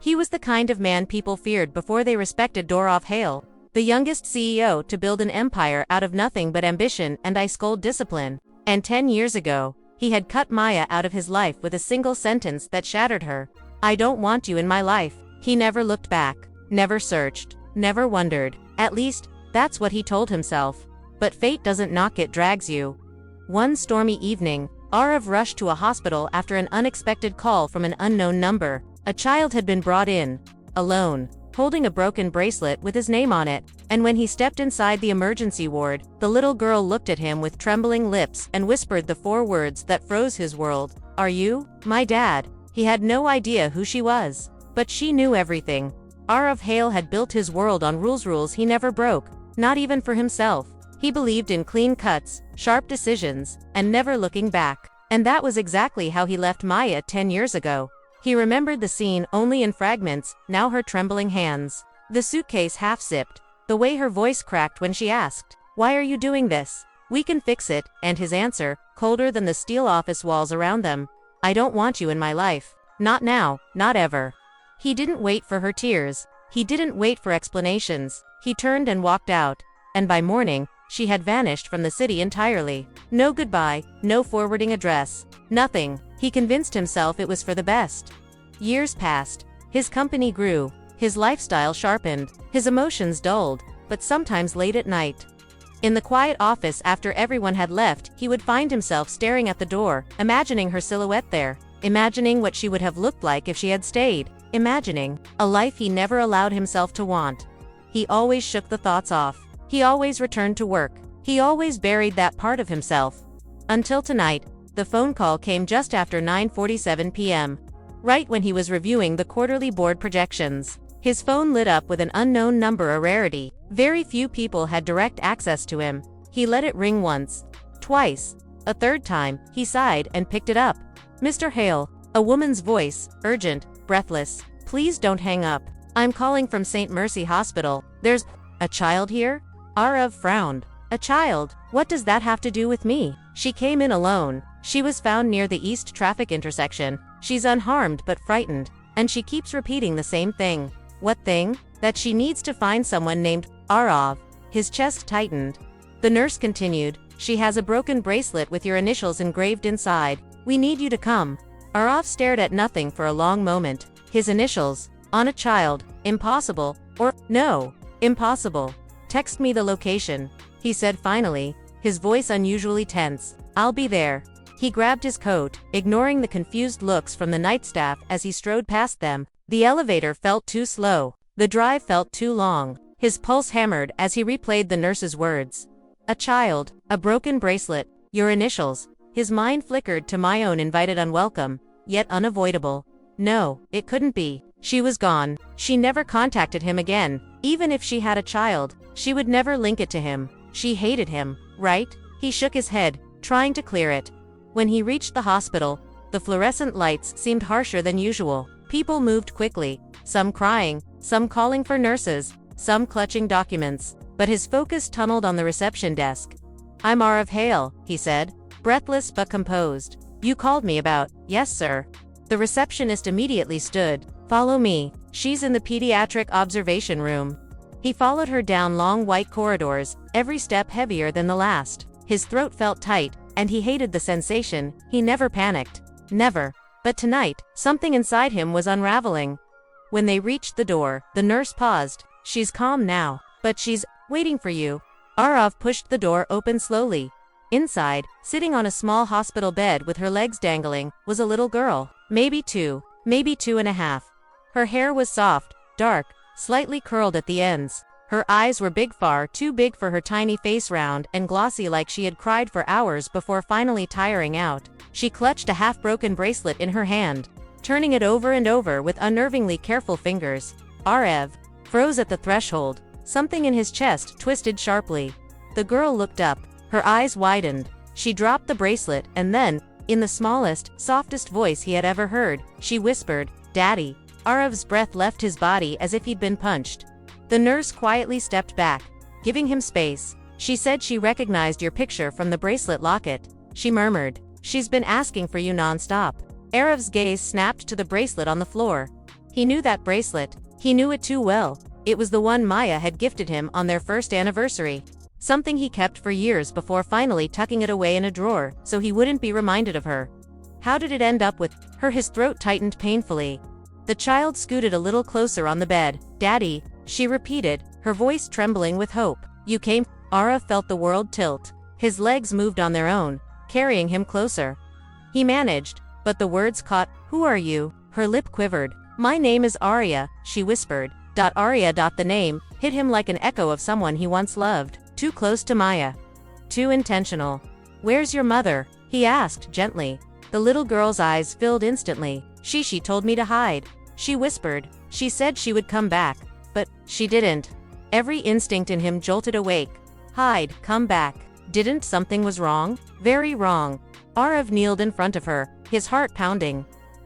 He was the kind of man people feared before they respected Arav Hale, the youngest CEO to build an empire out of nothing but ambition and ice-cold discipline. And 10 years ago, he had cut Maya out of his life with a single sentence that shattered her. "I don't want you in my life." He never looked back, never searched, never wondered. At least, that's what he told himself. But fate doesn't knock, it drags you. One stormy evening, Arav rushed to a hospital after an unexpected call from an unknown number. A child had been brought in, alone, holding a broken bracelet with his name on it, and when he stepped inside the emergency ward, the little girl looked at him with trembling lips and whispered the 4 words that froze his world. "Are you my dad?" He had no idea who she was, but she knew everything. Arav Hale had built his world on rules he never broke, not even for himself. He believed in clean cuts, sharp decisions, and never looking back. And that was exactly how he left Maya 10 years ago. He remembered the scene only in fragments, now her trembling hands, the suitcase half-zipped, the way her voice cracked when she asked, "Why are you doing this?" "We can fix it," and his answer, colder than the steel office walls around them, "I don't want you in my life. Not now, not ever." He didn't wait for her tears. He didn't wait for explanations. He turned and walked out. And by morning, she had vanished from the city entirely. No goodbye, no forwarding address, nothing. He convinced himself it was for the best. Years passed. His company grew. His lifestyle sharpened. His emotions dulled, but sometimes late at night. In the quiet office after everyone had left, he would find himself staring at the door, imagining her silhouette there, imagining what she would have looked like if she had stayed, imagining a life he never allowed himself to want. He always shook the thoughts off. He always returned to work. He always buried that part of himself. Until tonight, the phone call came just after 9:47 p.m., right when he was reviewing the quarterly board projections. His phone lit up with an unknown number, a rarity. Very few people had direct access to him. He let it ring once, twice, a third time. He sighed and picked it up. "Mr. Hale," a woman's voice, urgent, breathless. "Please don't hang up. I'm calling from St. Mercy Hospital. There's a child here?" Arav frowned. "A child? What does that have to do with me?" "She came in alone. She was found near the east traffic intersection. She's unharmed but frightened, and she keeps repeating the same thing." "What thing?" "That she needs to find someone named Arav." His chest tightened. The nurse continued, "She has a broken bracelet with your initials engraved inside. We need you to come." Arav stared at nothing for a long moment. His initials? On a child? Impossible. Or, no, impossible. "Text me the location," he said finally, his voice unusually tense. "I'll be there." He grabbed his coat, ignoring the confused looks from the night staff as he strode past them. The elevator felt too slow. The drive felt too long. His pulse hammered as he replayed the nurse's words. "A child, a broken bracelet, your initials." His mind flickered to my own, invited, unwelcome, yet unavoidable. No, it couldn't be. She was gone. She never contacted him again. Even if she had a child, she would never link it to him. She hated him, right? He shook his head, trying to clear it. When he reached the hospital, the fluorescent lights seemed harsher than usual. People moved quickly, some crying, some calling for nurses, some clutching documents. But his focus tunneled on the reception desk. "I'm Arav Hale," he said, breathless but composed. "You called me about..." "Yes, sir." The receptionist immediately stood. "Follow me. She's in the pediatric observation room." He followed her down long white corridors, every step heavier than the last. His throat felt tight, and he hated the sensation. He never panicked. Never. But tonight, something inside him was unraveling. When they reached the door, the nurse paused. "She's calm now, but she's waiting for you." Arav pushed the door open slowly. Inside, sitting on a small hospital bed with her legs dangling, was a little girl. Maybe 2, maybe 2.5. Her hair was soft, dark, slightly curled at the ends. Her eyes were big, far too big for her tiny face, round and glossy, like she had cried for hours before finally tiring out. She clutched a half-broken bracelet in her hand, turning it over and over with unnervingly careful fingers. Arav froze at the threshold. Something in his chest twisted sharply. The girl looked up. Her eyes widened. She dropped the bracelet, and then, in the smallest, softest voice he had ever heard, she whispered, "Daddy." Arav's breath left his body as if he'd been punched. The nurse quietly stepped back, giving him space. "She said she recognized your picture from the bracelet locket," she murmured. "She's been asking for you non-stop." Arav's gaze snapped to the bracelet on the floor. He knew that bracelet. He knew it too well. It was the one Maya had gifted him on their first anniversary. Something he kept for years before finally tucking it away in a drawer so he wouldn't be reminded of her. How did it end up with her? His throat tightened painfully. The child scooted a little closer on the bed. Daddy, she repeated, her voice trembling with hope. You came? Arav felt the world tilt. His legs moved on their own, carrying him closer. He managed, but the words caught. Who are you? Her lip quivered. My name is Arya, she whispered. Arya. The name hit him like an echo of someone he once loved. Too close to Maya. Too intentional. Where's your mother? He asked gently. The little girl's eyes filled instantly. She told me to hide. She whispered. She said she would come back. But she didn't. Every instinct in him jolted awake. Hide, come back. Didn't something was wrong? Very wrong. Arav kneeled in front of her, his heart pounding.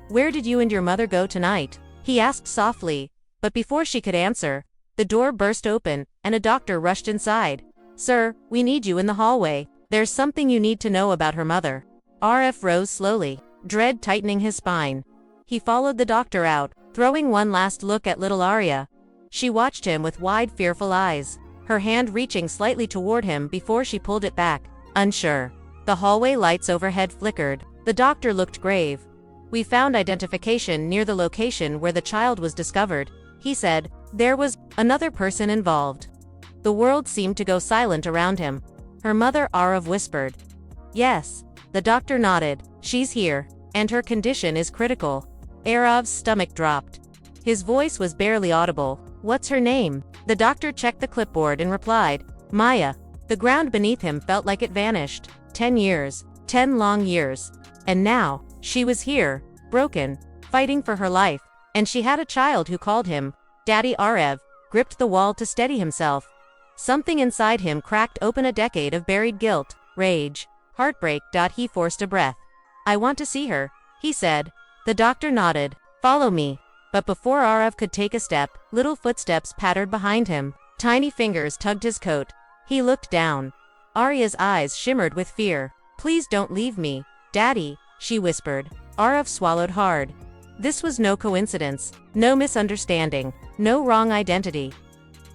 Where did you and your mother go tonight? He asked softly. But before she could answer, the door burst open, and a doctor rushed inside. Sir, we need you in the hallway. There's something you need to know about her mother. Arav rose slowly, dread tightening his spine. He followed the doctor out, throwing one last look at little Arya. She watched him with wide, fearful eyes, her hand reaching slightly toward him before she pulled it back, unsure. The hallway lights overhead flickered. The doctor looked grave. We found identification near the location where the child was discovered, he said. There was another person involved. The world seemed to go silent around him. Her mother, Arav whispered. Yes. The doctor nodded. She's here, and her condition is critical. Arav's stomach dropped. His voice was barely audible. What's her name? The doctor checked the clipboard and replied, Maya. The ground beneath him felt like it vanished. 10 years. 10 long years. And now, she was here, broken, fighting for her life, and she had a child who called him Daddy. Arav gripped the wall to steady himself. Something inside him cracked open, a decade of buried guilt, rage, heartbreak. He forced a breath. I want to see her, he said. The doctor nodded. Follow me. But before Arav could take a step, little footsteps pattered behind him. Tiny fingers tugged his coat. He looked down. Arya's eyes shimmered with fear. Please don't leave me, Daddy, she whispered. Arav swallowed hard. This was no coincidence, no misunderstanding, no wrong identity.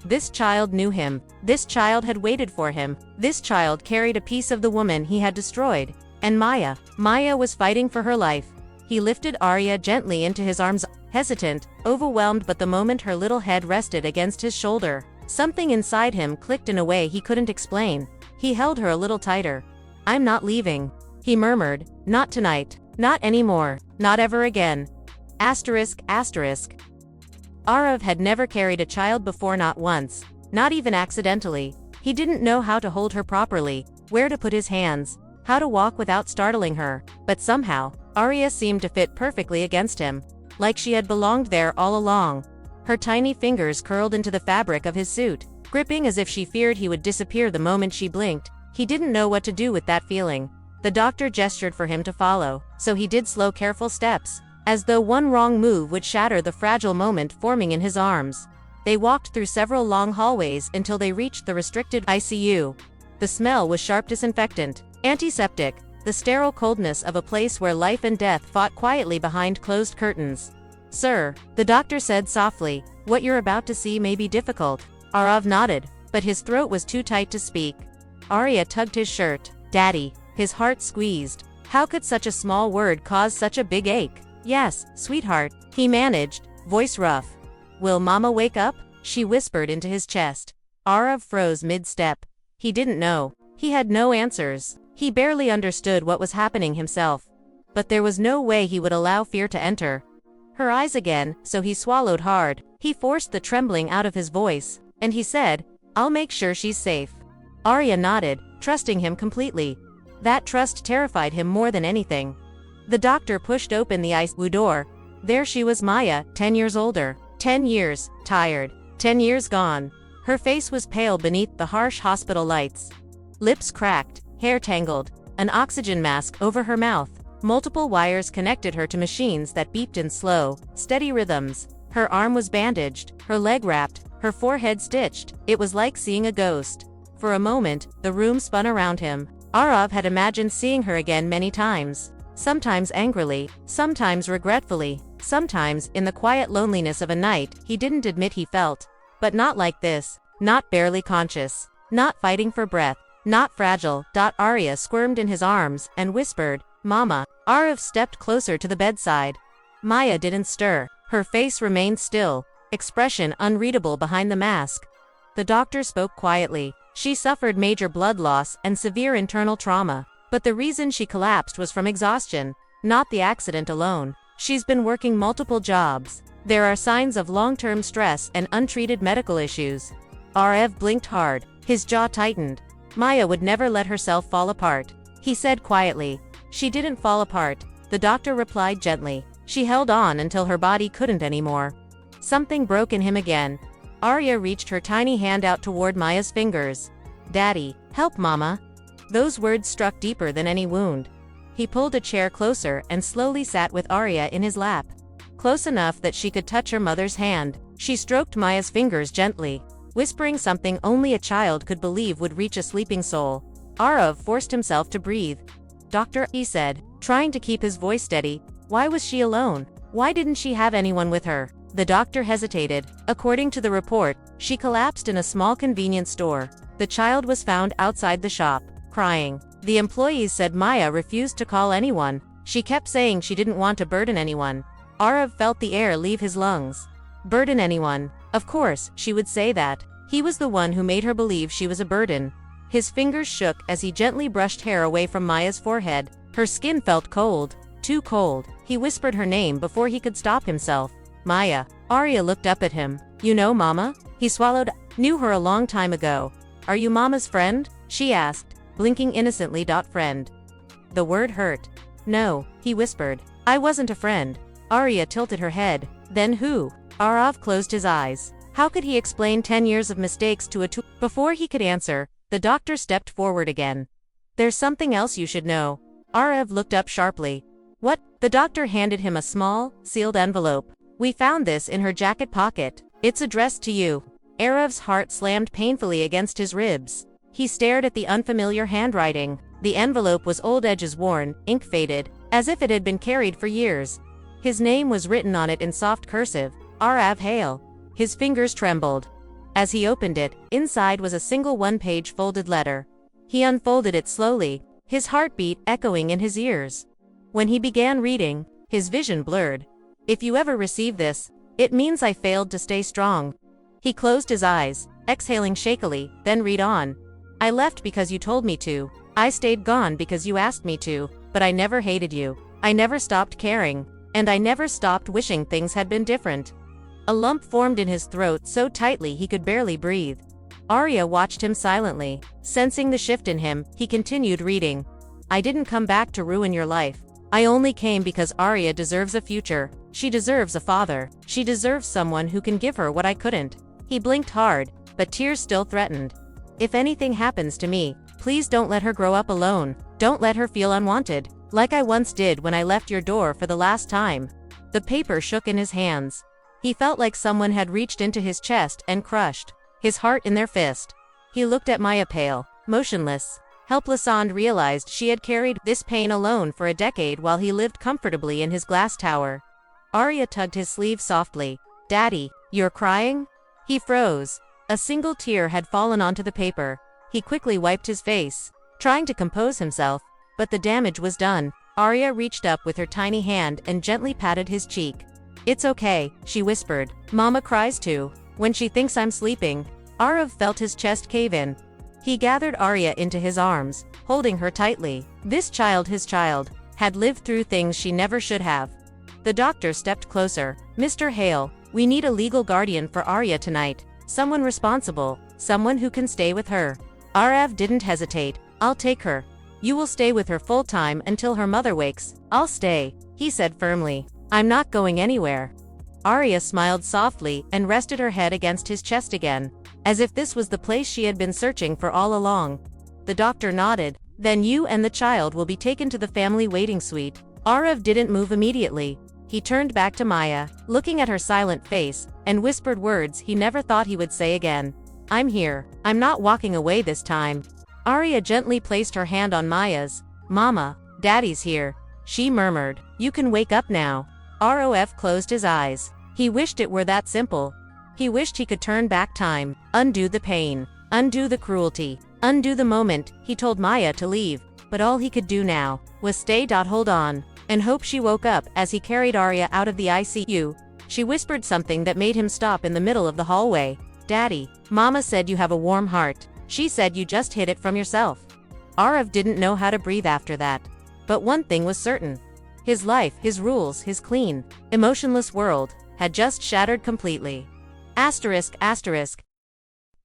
This child knew him. This child had waited for him. This child carried a piece of the woman he had destroyed. And Maya was fighting for her life. He lifted Arya gently into his arms, hesitant, overwhelmed, but the moment her little head rested against his shoulder, something inside him clicked in a way he couldn't explain. He held her a little tighter. I'm not leaving, he murmured. Not tonight. Not anymore. Not ever again. Asterisk. Arav had never carried a child before, not once, not even accidentally. He didn't know how to hold her properly, where to put his hands, how to walk without startling her, but somehow, Arya seemed to fit perfectly against him, like she had belonged there all along. Her tiny fingers curled into the fabric of his suit, gripping as if she feared he would disappear the moment she blinked. He didn't know what to do with that feeling. The doctor gestured for him to follow, so he did slow, careful steps, as though one wrong move would shatter the fragile moment forming in his arms. They walked through several long hallways until they reached the restricted ICU. The smell was sharp, disinfectant, antiseptic, the sterile coldness of a place where life and death fought quietly behind closed curtains. Sir, the doctor said softly, what you're about to see may be difficult. Arav nodded, but his throat was too tight to speak. Arya tugged his shirt. Daddy, his heart squeezed. How could such a small word cause such a big ache? Yes, sweetheart, he managed, voice rough. Will Mama wake up? She whispered into his chest. Arav froze mid-step. He didn't know. He had no answers. He barely understood what was happening himself. But there was no way he would allow fear to enter her eyes again, so he swallowed hard. He forced the trembling out of his voice, and he said, I'll make sure she's safe. Arya nodded, trusting him completely. That trust terrified him more than anything. The doctor pushed open the ICU door. There she was, Maya, 10 years older. 10 years, tired. 10 years gone. Her face was pale beneath the harsh hospital lights. Lips cracked, hair tangled, an oxygen mask over her mouth. Multiple wires connected her to machines that beeped in slow, steady rhythms. Her arm was bandaged, her leg wrapped, her forehead stitched. It was like seeing a ghost. For a moment, the room spun around him. Arav had imagined seeing her again many times. Sometimes angrily, sometimes regretfully. Sometimes, in the quiet loneliness of a night, he didn't admit he felt. But not like this. Not barely conscious. Not fighting for breath. Not fragile. Arya squirmed in his arms and whispered, "Mama." Arav stepped closer to the bedside. Maya didn't stir. Her face remained still, expression unreadable behind the mask. The doctor spoke quietly. She suffered major blood loss and severe internal trauma. But the reason she collapsed was from exhaustion, not the accident alone. She's been working multiple jobs. There are signs of long-term stress and untreated medical issues. Arav blinked hard. His jaw tightened. Maya would never let herself fall apart. He said quietly. She didn't fall apart, the doctor replied gently. She held on until her body couldn't anymore. Something broke in him again. Arya reached her tiny hand out toward Maya's fingers. "Daddy, help Mama." Those words struck deeper than any wound. He pulled a chair closer and slowly sat with Arya in his lap. Close enough that she could touch her mother's hand. She stroked Maya's fingers gently, whispering something only a child could believe would reach a sleeping soul. Arav forced himself to breathe. "Doctor," he said, trying to keep his voice steady, "why was she alone? Why didn't she have anyone with her?" The doctor hesitated. According to the report, she collapsed in a small convenience store. The child was found outside the shop, crying. The employees said Maya refused to call anyone. She kept saying she didn't want to burden anyone. Arav felt the air leave his lungs. Burden anyone. Of course, she would say that. He was the one who made her believe she was a burden. His fingers shook as he gently brushed hair away from Maya's forehead. Her skin felt cold. Too cold. He whispered her name before he could stop himself. "Maya." Arya looked up at him. "You know Mama?" He swallowed. "Knew her a long time ago." "Are you Mama's friend?" she asked, blinking innocently. "Friend." The word hurt. "No," he whispered. "I wasn't a friend." Arya tilted her head. "Then who?" Arav closed his eyes. How could he explain 10 years of mistakes to a two? Before he could answer, the doctor stepped forward again. "There's something else you should know." Arav looked up sharply. "What?" The doctor handed him a small, sealed envelope. "We found this in her jacket pocket. It's addressed to you." Arav's heart slammed painfully against his ribs. He stared at the unfamiliar handwriting. The envelope was old edges worn, ink faded, as if it had been carried for years. His name was written on it in soft cursive, Arav Hale. His fingers trembled. As he opened it, inside was a single one-page folded letter. He unfolded it slowly, his heartbeat echoing in his ears. When he began reading, his vision blurred. "If you ever receive this, it means I failed to stay strong." He closed his eyes, exhaling shakily, then read on. "I left because you told me to. I stayed gone because you asked me to, but I never hated you. I never stopped caring. And I never stopped wishing things had been different." A lump formed in his throat so tightly he could barely breathe. Arya watched him silently. Sensing the shift in him, he continued reading. "I didn't come back to ruin your life. I only came because Arya deserves a future. She deserves a father. She deserves someone who can give her what I couldn't." He blinked hard, but tears still threatened. "If anything happens to me, please don't let her grow up alone. Don't let her feel unwanted, like I once did when I left your door for the last time." The paper shook in his hands. He felt like someone had reached into his chest and crushed his heart in their fist. He looked at Maya, pale, motionless, helpless, and realized she had carried this pain alone for a decade while he lived comfortably in his glass tower. Arya tugged his sleeve softly. "Daddy, you're crying?" He froze. A single tear had fallen onto the paper. He quickly wiped his face, trying to compose himself, but the damage was done. Arya reached up with her tiny hand and gently patted his cheek. "It's okay," she whispered. "Mama cries too, when she thinks I'm sleeping." Arav felt his chest cave in. He gathered Arya into his arms, holding her tightly. This child, his child, had lived through things she never should have. The doctor stepped closer. "Mr. Hale, we need a legal guardian for Arya tonight. Someone responsible, someone who can stay with her." Arav didn't hesitate. "I'll take her. You will stay with her full-time until her mother wakes." "I'll stay," he said firmly. "I'm not going anywhere." Arya smiled softly and rested her head against his chest again, as if this was the place she had been searching for all along. The doctor nodded. "Then you and the child will be taken to the family waiting suite." Arav didn't move immediately. He turned back to Maya, looking at her silent face, and whispered words he never thought he would say again. "I'm here. I'm not walking away this time." Arya gently placed her hand on Maya's. "Mama, Daddy's here," she murmured. "You can wake up now." Rof closed his eyes. He wished it were that simple. He wished he could turn back time, undo the pain, undo the cruelty, undo the moment he told Maya to leave, but all he could do now was stay. Hold on, and hope she woke up. As he carried Arya out of the ICU, she whispered something that made him stop in the middle of the hallway. Daddy, Mama said you have a warm heart. She said you just hid it from yourself. Arav didn't know how to breathe after that. But one thing was certain. His life, his rules, his clean, emotionless world had just shattered completely. Asterisk.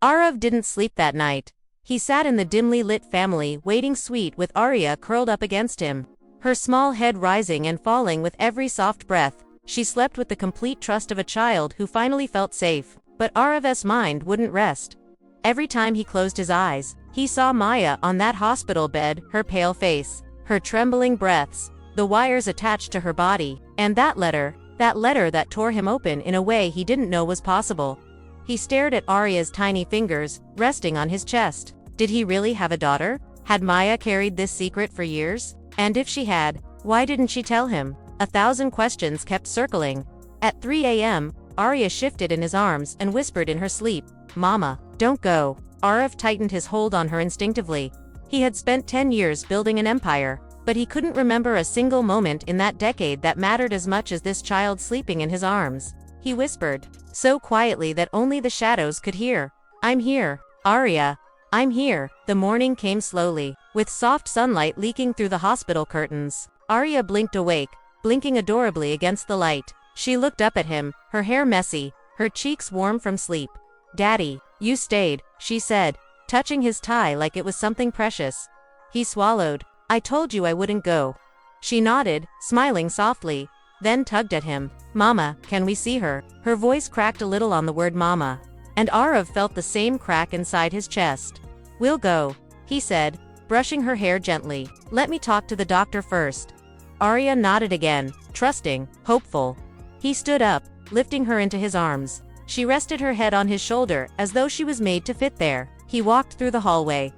Arav didn't sleep that night. He sat in the dimly lit family waiting suite with Arya curled up against him, her small head rising and falling with every soft breath. She slept with the complete trust of a child who finally felt safe. But Arav's mind wouldn't rest. Every time he closed his eyes, he saw Maya on that hospital bed, her pale face, her trembling breaths, the wires attached to her body, and that letter that tore him open in a way he didn't know was possible. He stared at Arya's tiny fingers, resting on his chest. Did he really have a daughter? Had Maya carried this secret for years? And if she had, why didn't she tell him? 1,000 questions kept circling. At 3 a.m., Arya shifted in his arms and whispered in her sleep, "Mama, don't go." Arav tightened his hold on her instinctively. He had spent 10 years building an empire, but he couldn't remember a single moment in that decade that mattered as much as this child sleeping in his arms. He whispered, so quietly that only the shadows could hear, "I'm here, Arya. I'm here." The morning came slowly, with soft sunlight leaking through the hospital curtains. Arya blinked awake, blinking adorably against the light. She looked up at him, her hair messy, her cheeks warm from sleep. "Daddy, you stayed," she said, touching his tie like it was something precious. He swallowed. "I told you I wouldn't go." She nodded, smiling softly, then tugged at him. "Mama, can we see her?" Her voice cracked a little on the word mama, and Arav felt the same crack inside his chest. "We'll go," he said, brushing her hair gently. "Let me talk to the doctor first." Arya nodded again, trusting, hopeful. He stood up, lifting her into his arms. She rested her head on his shoulder as though she was made to fit there. He walked through the hallway,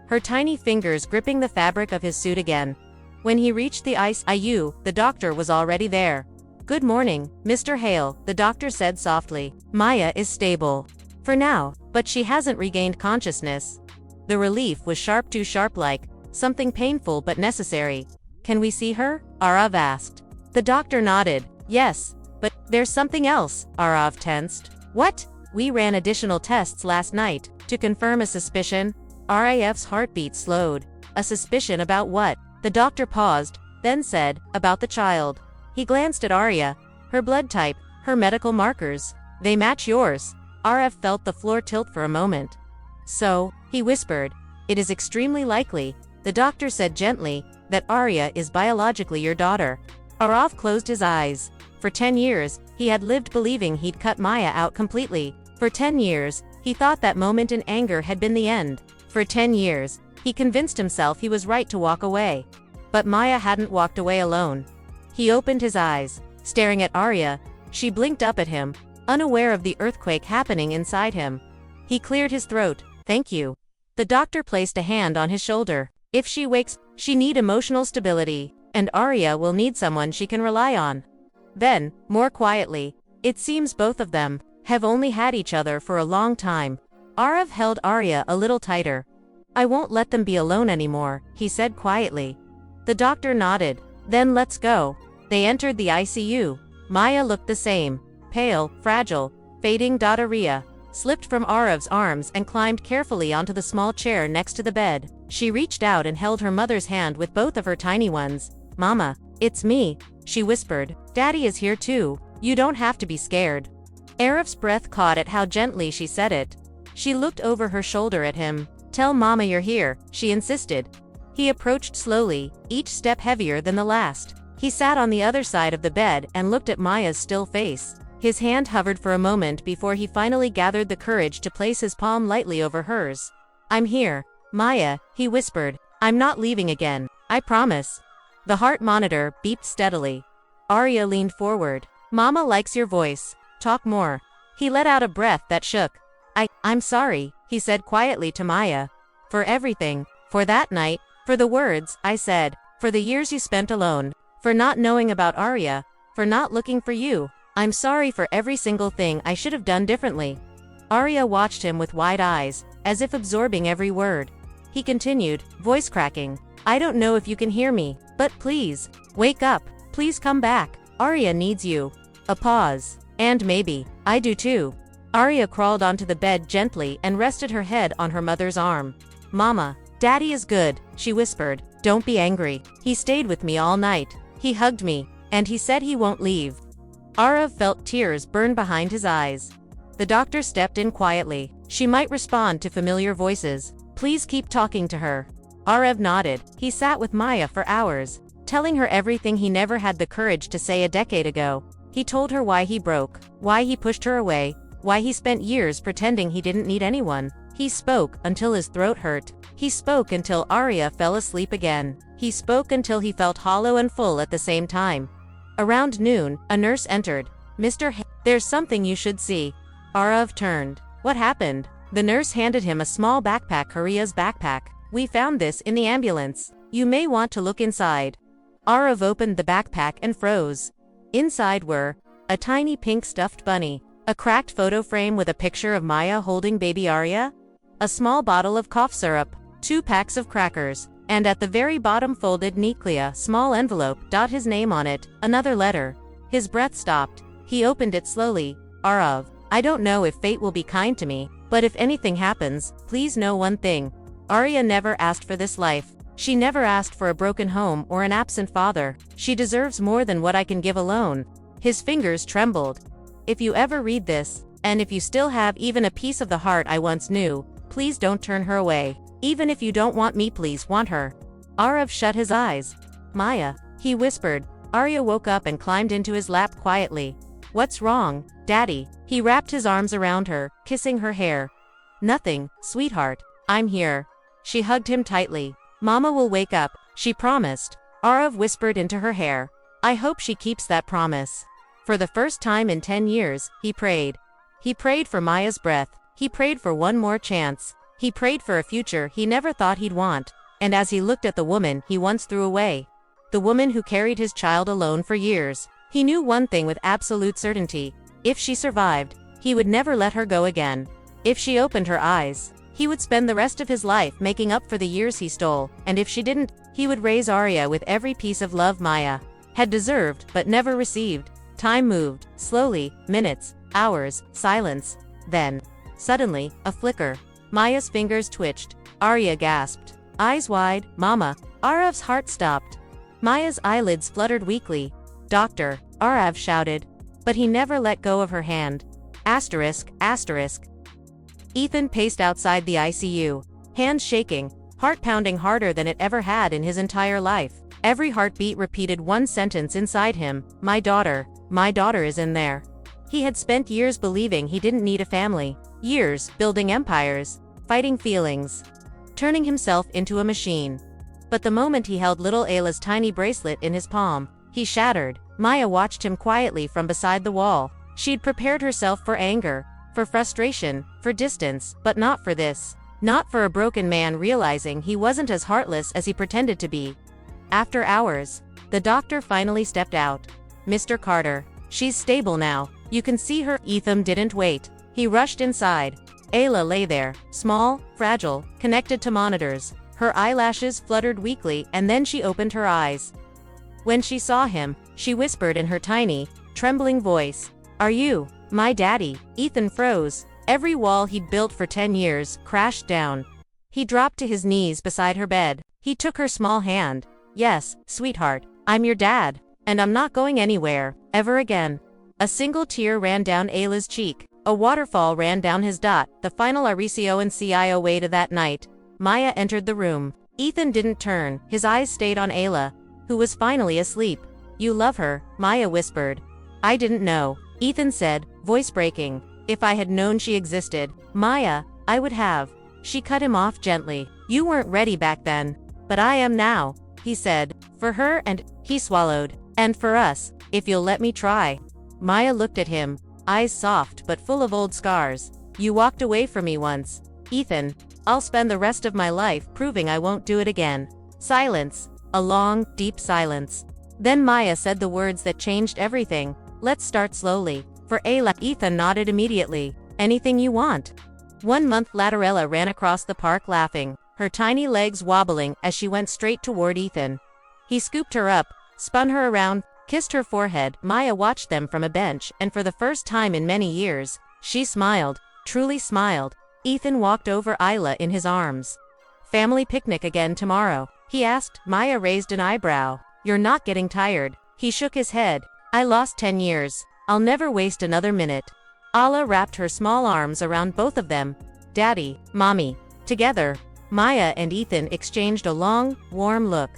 her tiny fingers gripping the fabric of his suit again. When he reached the ICU, the doctor was already there. "Good morning, Mr. Hale," the doctor said softly. "Maya is stable. For now, but she hasn't regained consciousness." The relief was sharp, too sharp-like, something painful but necessary. "Can we see her?" Arav asked. The doctor nodded. "Yes. But there's something else." Arav tensed. "What?" "We ran additional tests last night to confirm a suspicion." Raf's heartbeat slowed. "A suspicion about what?" The doctor paused, then said, "About the child." He glanced at Arya. "Her blood type, her medical markers, they match yours." Raf felt the floor tilt for a moment. "So," he whispered, "it is extremely likely," the doctor said gently, "that Arya is biologically your daughter." Arav closed his eyes. For 10 years, he had lived believing he'd cut Maya out completely. For 10 years, he thought that moment in anger had been the end. For 10 years, he convinced himself he was right to walk away. But Maya hadn't walked away alone. He opened his eyes, staring at Arya. She blinked up at him, unaware of the earthquake happening inside him. He cleared his throat. "Thank you." The doctor placed a hand on his shoulder. "If she wakes, she need emotional stability, and Arya will need someone she can rely on." Then, more quietly, "It seems both of them have only had each other for a long time." Arav held Arya a little tighter. "I won't let them be alone anymore," he said quietly. The doctor nodded. "Then let's go." They entered the ICU. Maya looked the same, pale, fragile, fading. Arya slipped from Arav's arms and climbed carefully onto the small chair next to the bed. She reached out and held her mother's hand with both of her tiny ones. "Mama, it's me," she whispered. "Daddy is here too. You don't have to be scared." Arav's breath caught at how gently she said it. She looked over her shoulder at him. "Tell Mama you're here," she insisted. He approached slowly, each step heavier than the last. He sat on the other side of the bed and looked at Maya's still face. His hand hovered for a moment before he finally gathered the courage to place his palm lightly over hers. "I'm here, Maya," he whispered. "I'm not leaving again. I promise." The heart monitor beeped steadily. Arya leaned forward. "Mama likes your voice. Talk more." He let out a breath that shook. I'm sorry," he said quietly to Maya. "For everything. For that night. For the words I said. For the years you spent alone. For not knowing about Arya. for not looking for you. I'm sorry for every single thing I should have done differently." Arya watched him with wide eyes, as if absorbing every word. He continued, voice cracking, "I don't know if you can hear me, but please, wake up. Please come back. Arya needs you." A pause. "And maybe, I do too." Arya crawled onto the bed gently and rested her head on her mother's arm. "Mama, Daddy is good," she whispered. "Don't be angry. He stayed with me all night. He hugged me, and he said he won't leave." Arav felt tears burn behind his eyes. The doctor stepped in quietly. She might respond to familiar voices. "Please keep talking to her." Arav nodded. He sat with Maya for hours, telling her everything he never had the courage to say a decade ago. He told her why he broke, why he pushed her away, why he spent years pretending he didn't need anyone. He spoke until his throat hurt. He spoke until Arya fell asleep again. He spoke until he felt hollow and full at the same time. Around noon, a nurse entered. There's something you should see." Arav turned. "What happened?" The nurse handed him a small backpack, Haria's backpack. "We found this in the ambulance. You may want to look inside." Arav opened the backpack and froze. Inside were a tiny pink stuffed bunny, a cracked photo frame with a picture of Maya holding baby Arya, a small bottle of cough syrup, 2 packs of crackers, and at the very bottom folded neatly a small envelope, his name on it, another letter. His breath stopped. He opened it slowly. "Arav, I don't know if fate will be kind to me, but if anything happens, please know one thing. Arya never asked for this life. She never asked for a broken home or an absent father. She deserves more than what I can give alone." His fingers trembled. "If you ever read this, and if you still have even a piece of the heart I once knew, please don't turn her away. Even if you don't want me, please want her." Arav shut his eyes. "Maya," he whispered. Arya woke up and climbed into his lap quietly. "What's wrong, Daddy?" He wrapped his arms around her, kissing her hair. "Nothing, sweetheart. I'm here." She hugged him tightly. "Mama will wake up," she promised. Arav whispered into her hair. "I hope she keeps that promise." For the first time in 10 years, he prayed. He prayed for Maya's breath. He prayed for one more chance. He prayed for a future he never thought he'd want. And as he looked at the woman he once threw away, the woman who carried his child alone for years, he knew one thing with absolute certainty. If she survived, he would never let her go again. If she opened her eyes, he would spend the rest of his life making up for the years he stole, and if she didn't, he would raise Arya with every piece of love Maya had deserved but never received. Time moved, slowly, minutes, hours, silence. Then, suddenly, a flicker. Maya's fingers twitched. Arya gasped. Eyes wide, "Mama." Arav's heart stopped. Maya's eyelids fluttered weakly. "Doctor," Arav shouted. But he never let go of her hand. Asterisk. Ethan paced outside the ICU, hands shaking, heart pounding harder than it ever had in his entire life. Every heartbeat repeated one sentence inside him: my daughter is in there. He had spent years believing he didn't need a family, years building empires, fighting feelings, turning himself into a machine. But the moment he held little Ayla's tiny bracelet in his palm, he shattered. Maya watched him quietly from beside the wall. She'd prepared herself for anger, for frustration, for distance, but not for this. Not for a broken man realizing he wasn't as heartless as he pretended to be. After hours, the doctor finally stepped out. "Mr. Carter, she's stable now. You can see her." Ethan didn't wait. He rushed inside. Ayla lay there, small, fragile, connected to monitors. Her eyelashes fluttered weakly, and then she opened her eyes. When she saw him, she whispered in her tiny, trembling voice, "Are you my daddy?" Ethan froze. Every wall he'd built for 10 years crashed down. He dropped to his knees beside her bed. He took her small hand. "Yes, sweetheart, I'm your dad, and I'm not going anywhere, ever again." A single tear ran down Ayla's cheek. A waterfall ran down his dot, the final Aricio and CIO way to that night. Maya entered the room. Ethan didn't turn. His eyes stayed on Ayla, who was finally asleep. "You love her," Maya whispered. "I didn't know," Ethan said, voice breaking. "If I had known she existed, Maya, I would have." She cut him off gently. "You weren't ready back then. But I am now," he said. "For her and," he swallowed, "and for us, if you'll let me try." Maya looked at him, eyes soft but full of old scars. "You walked away from me once, Ethan. I'll spend the rest of my life proving I won't do it again." Silence. A long, deep silence. Then Maya said the words that changed everything. Let's start slowly. For Ayla, Ethan nodded immediately. Anything you want. 1 month Latarella ran across the park laughing, her tiny legs wobbling as she went straight toward Ethan. He scooped her up, spun her around, kissed her forehead. Maya watched them from a bench, and for the first time in many years, she smiled, truly smiled. Ethan walked over Ayla in his arms. Family picnic again tomorrow? He asked. Maya raised an eyebrow. You're not getting tired? He shook his head. I lost 10 years. I'll never waste another minute. Ala wrapped her small arms around both of them. Daddy, Mommy. Together. Maya and Ethan exchanged a long, warm look.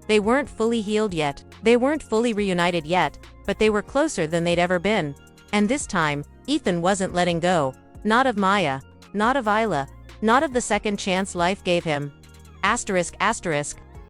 They weren't fully healed yet. They weren't fully reunited yet, but they were closer than they'd ever been. And this time, Ethan wasn't letting go. Not of Maya. Not of Ayla. Not of the second chance life gave him. Asterisk asterisk.